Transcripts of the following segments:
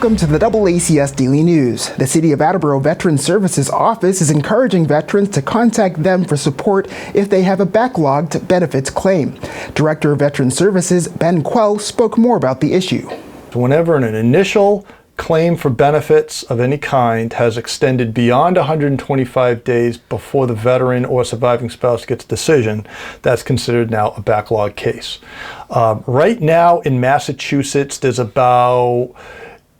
Welcome to the DoubleACS Daily News. The City of Attleboro Veterans Services Office is encouraging veterans to contact them for support if they have a backlogged benefits claim. Director of Veterans Services, Quelle, spoke more about the issue. Whenever an initial claim for benefits of any kind has extended beyond 125 days before the veteran or surviving spouse gets a decision, that's considered now a backlog case. Right now in Massachusetts, there's about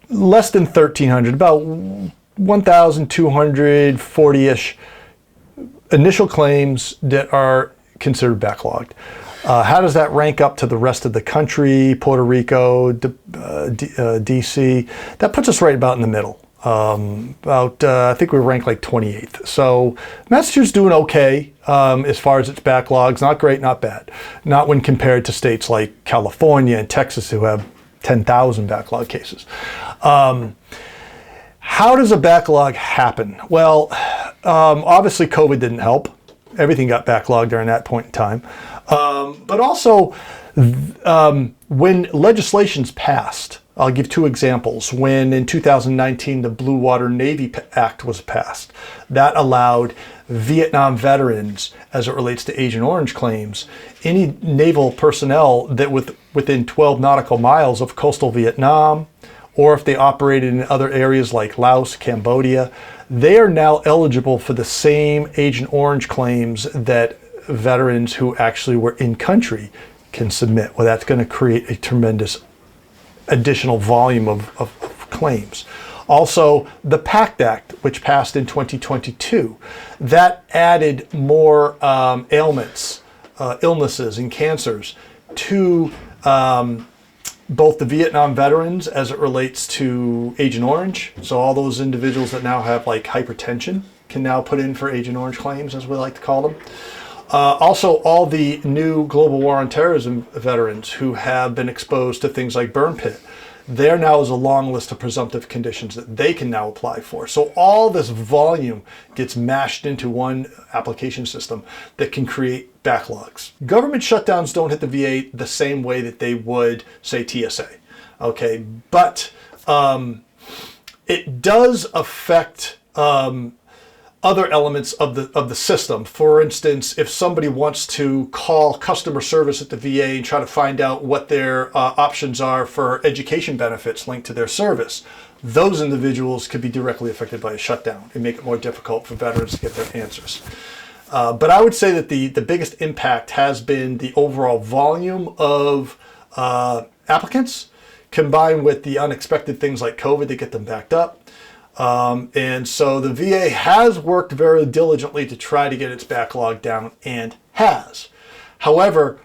less than 1,300, about 1,240-ish initial claims that are considered backlogged. How does that rank up to the rest of the country, Puerto Rico, DC? That puts us right about in the middle. I think we rank like 28th. So Massachusetts is doing okay as far as its backlogs. Not great, not bad. Not when compared to states like California and Texas who have 10,000 backlog cases. How does a backlog happen? Well, obviously COVID didn't help. Everything got backlogged during that point in time. But also, when legislation's passed, I'll give two examples. When in 2019 the Blue Water Navy Act was passed, that allowed Vietnam veterans, as it relates to Agent Orange claims, any naval personnel that within 12 nautical miles of coastal Vietnam, or if they operated in other areas like Laos, Cambodia, they are now eligible for the same Agent Orange claims that veterans who actually were in country can submit. Well, that's going to create a tremendous additional volume of claims. Also, the PACT Act, which passed in 2022, that added more ailments, illnesses, and cancers to both the Vietnam veterans as it relates to Agent Orange. So all those individuals that now have like hypertension can now put in for Agent Orange claims, as we like to call them. Also, all the new global war on terrorism veterans who have been exposed to things like burn pit, there now is a long list of presumptive conditions that they can now apply for. So all this volume gets mashed into one application system that can create backlogs. Government shutdowns don't hit the VA the same way that they would, say, TSA. Okay, but it does affect other elements of the system. For instance, if somebody wants to call customer service at the VA and try to find out what their options are for education benefits linked to their service, those individuals could be directly affected by a shutdown and make it more difficult for veterans to get their answers. But I would say that the biggest impact has been the overall volume of applicants combined with the unexpected things like COVID to get them backed up. And so the VA has worked very diligently to try to get its backlog down, and has. However,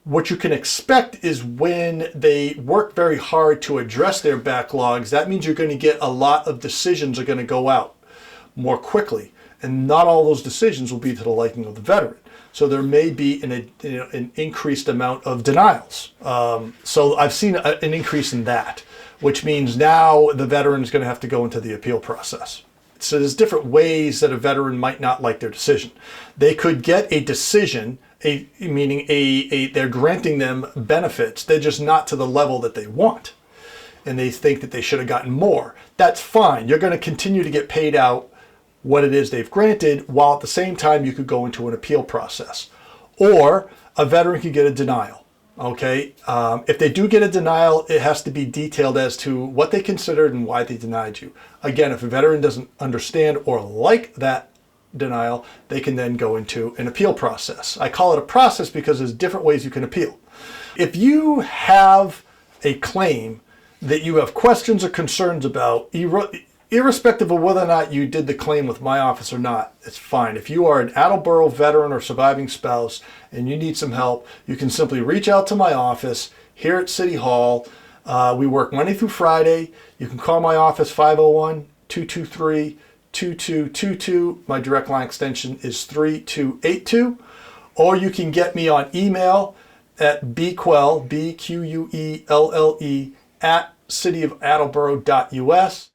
what you can expect is when they work very hard to address their backlogs, that means you're going to get a lot of decisions are going to go out more quickly. And not all those decisions will be to the liking of the veteran. So there may be an increased amount of denials. So I've seen an increase in that, which means now the veteran is going to have to go into the appeal process. So there's different ways that a veteran might not like their decision. They could get a decision, meaning they're granting them benefits. They're just not to the level that they want. And they think that they should have gotten more. That's fine. You're going to continue to get paid out what it is they've granted, while at the same time you could go into an appeal process. Or a veteran could get a denial. Okay, if they do get a denial, it has to be detailed as to what they considered and why they denied you. Again, if a veteran doesn't understand or like that denial, they can then go into an appeal process. I call it a process because there's different ways you can appeal. If you have a claim that you have questions or concerns about, irrespective of whether or not you did the claim with my office or not, it's fine. If you are an Attleboro veteran or surviving spouse and you need some help, you can simply reach out to my office here at City Hall. We work Monday through Friday. You can call my office 501-223-2222. My direct line extension is 3282. Or you can get me on email at bquelle, BQUELLE, at cityofattleboro.us.